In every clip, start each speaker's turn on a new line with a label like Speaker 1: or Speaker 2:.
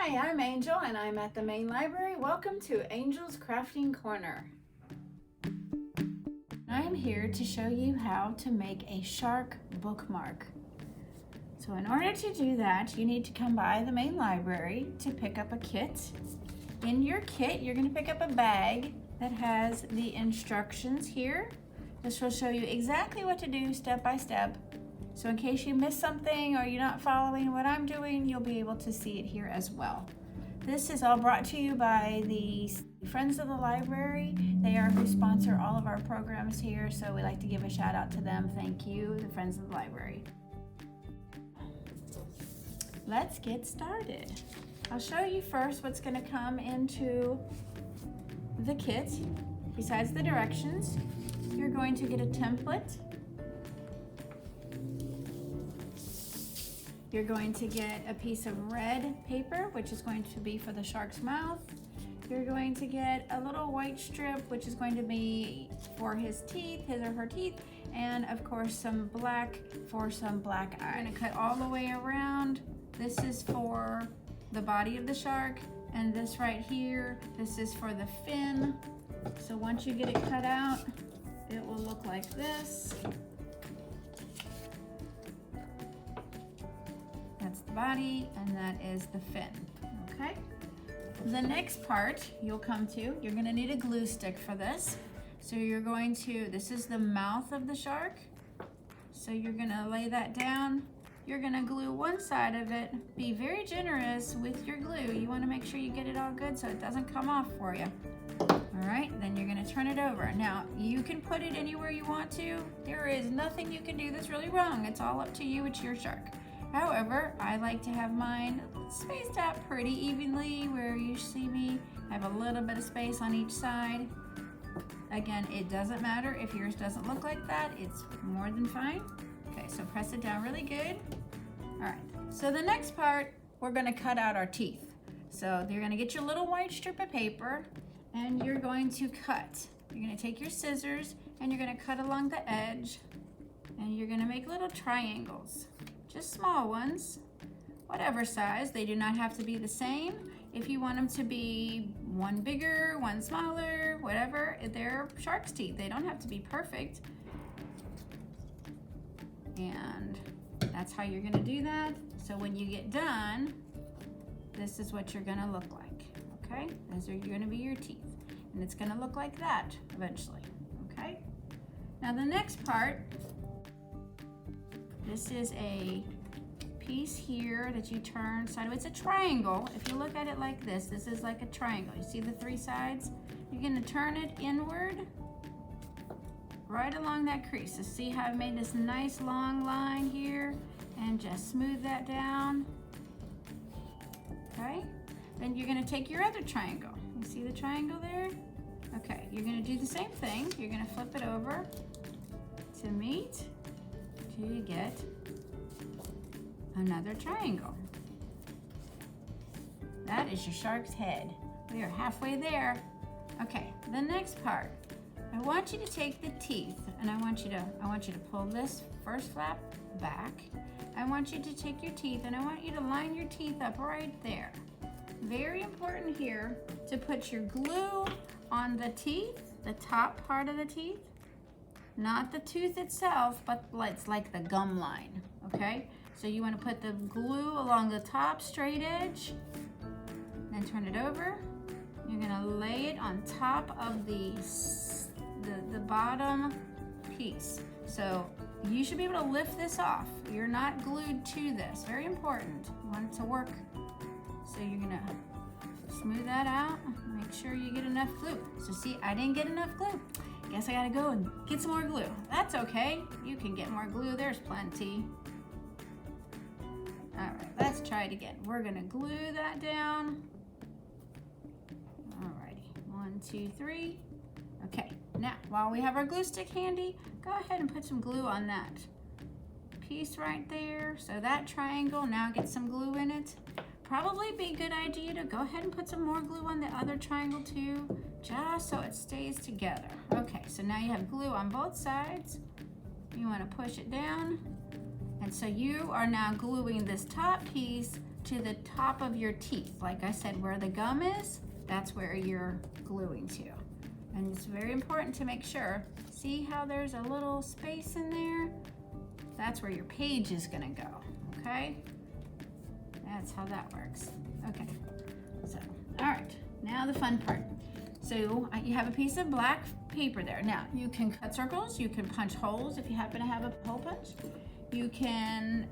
Speaker 1: Hi, I'm Angel and I'm at the main library. Welcome to Angel's Crafting Corner. I'm here to show you how to make a shark bookmark. So in order to do that, you need to come by the main library to pick up a kit. In your kit, you're going to pick up a bag that has the instructions here. This will show you exactly what to do step by step. So in case you miss something or you're not following what I'm doing, you'll be able to see it here as well. This is all brought to you by the Friends of the Library. They are who sponsor all of our programs here, so we like to give a shout out to them. Thank you, the Friends of the Library. Let's get started. I'll show you first what's going to come into the kit. Besides the directions, you're going to get a template. You're going to get a piece of red paper, which is going to be for the shark's mouth. You're going to get a little white strip, which is going to be for his teeth, his or her teeth, and of course some black for some black eye. I'm going to cut all the way around. This is for the body of the shark, and this right here, this is for the fin. So once you get it cut out, it will look like this. That's the body, and that is the fin, okay? The next part you'll come to, you're gonna need a glue stick for this. So you're going to, this is the mouth of the shark. So you're gonna lay that down. You're gonna glue one side of it. Be very generous with your glue. You wanna make sure you get it all good so it doesn't come off for you. All right, then you're gonna turn it over. Now, you can put it anywhere you want to. There is nothing you can do that's really wrong. It's all up to you, it's your shark. However, I like to have mine spaced out pretty evenly where you see me. I have a little bit of space on each side. Again, it doesn't matter if yours doesn't look like that. It's more than fine. Okay, so press it down really good. All right, so the next part, we're gonna cut out our teeth. So you're gonna get your little white strip of paper and you're going to cut. You're gonna take your scissors and you're gonna cut along the edge and you're gonna make little triangles. Just small ones, whatever size. They do not have to be the same. If you want them to be one bigger, one smaller, whatever, they're shark's teeth. They don't have to be perfect. And that's how you're gonna do that. So when you get done, this is what you're gonna look like, okay? Those are gonna be your teeth. And it's gonna look like that eventually, okay? Now the next part, this is a piece here that you turn sideways. It's a triangle. If you look at it like this, this is like a triangle. You see the three sides? You're gonna turn it inward, right along that crease. So see how I've made this nice long line here? And just smooth that down, okay? Then you're gonna take your other triangle. You see the triangle there? Okay, you're gonna do the same thing. You're gonna flip it over to meet till you get another triangle. That is your shark's head. We are halfway there. Okay, the next part. I want you to take the teeth and I want you to pull this first flap back. I want you to take your teeth and I want you to line your teeth up right there. Very important here to put your glue on the teeth, the top part of the teeth. Not the tooth itself, but it's like the gum line, okay? So you want to put the glue along the top straight edge, then turn it over. You're gonna lay it on top of the bottom piece. So you should be able to lift this off. You're not glued to this, very important. You want it to work. So you're gonna smooth that out, make sure you get enough glue. So see, I didn't get enough glue. Guess I gotta go and get some more glue. That's okay. You can get more glue. There's plenty. All right, let's try it again. We're gonna glue that down. Alrighty, 1, 2, 3. Okay, now while we have our glue stick handy, go ahead and put some glue on that piece right there. So that triangle now gets some glue in it. Probably be a good idea to go ahead and put some more glue on the other triangle too, just so it stays together. Okay, so now you have glue on both sides. You want to push it down. And so you are now gluing this top piece to the top of your teeth. Like I said, where the gum is, that's where you're gluing to. And it's very important to make sure, see how there's a little space in there? That's where your page is gonna go, okay? That's how that works. Okay, so, all right, now the fun part. So you have a piece of black paper there. Now, you can cut circles, you can punch holes if you happen to have a hole punch. You can,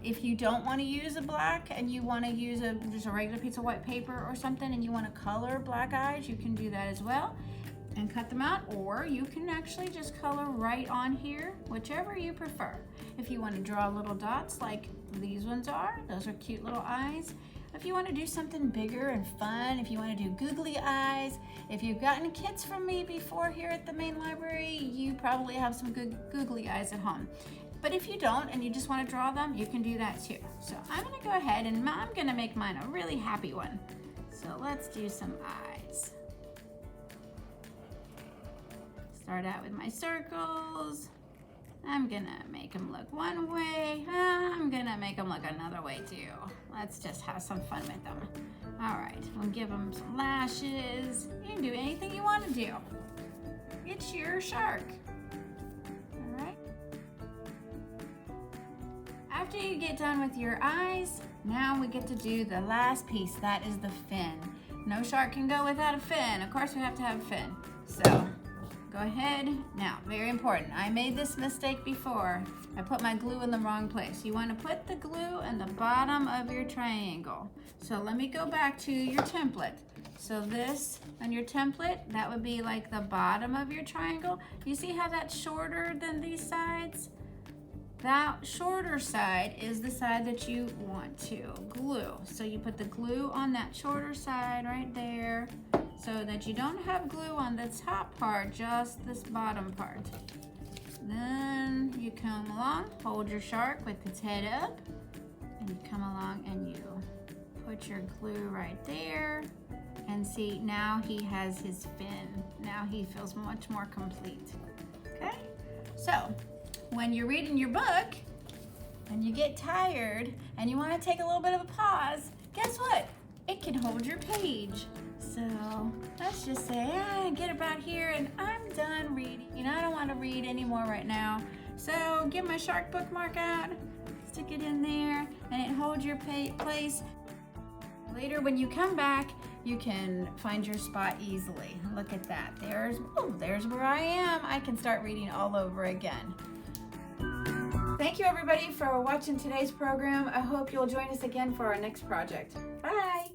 Speaker 1: if you don't want to use a black and you want to use just a regular piece of white paper or something and you want to color black eyes, you can do that as well and cut them out, or you can actually just color right on here, whichever you prefer. If you want to draw little dots like these ones are, those are cute little eyes. If you want to do something bigger and fun, if you want to do googly eyes, if you've gotten kits from me before here at the main library, you probably have some good googly eyes at home. But if you don't and you just want to draw them, you can do that too. So I'm going to go ahead and I'm going to make mine a really happy one. So let's do some eyes. Start out with my circles. I'm gonna make them look one way. I'm gonna make them look another way too. Let's just have some fun with them. All right, we'll give them some lashes. You can do anything you want to do. It's your shark. All right. After you get done with your eyes, now we get to do the last piece. That is the fin. No shark can go without a fin. Of course we have to have a fin. So go ahead. Now, very important. I made this mistake before. I put my glue in the wrong place. You want to put the glue in the bottom of your triangle. So let me go back to your template. So this on your template, that would be like the bottom of your triangle. You see how that's shorter than these sides? That shorter side is the side that you want to glue. So you put the glue on that shorter side right there, so that you don't have glue on the top part, just this bottom part. Then you come along, hold your shark with its head up, and you come along and you put your glue right there. And see, now he has his fin. Now he feels much more complete. Okay? So, when you're reading your book and you get tired and you want to take a little bit of a pause, guess what? It can hold your page. So let's just say, get about here and I'm done reading. You know, I don't want to read anymore right now. So get my shark bookmark out, stick it in there, and it holds your place. Later when you come back, you can find your spot easily. Look at that. There's where I am. I can start reading all over again. Thank you everybody for watching today's program. I hope you'll join us again for our next project. Bye.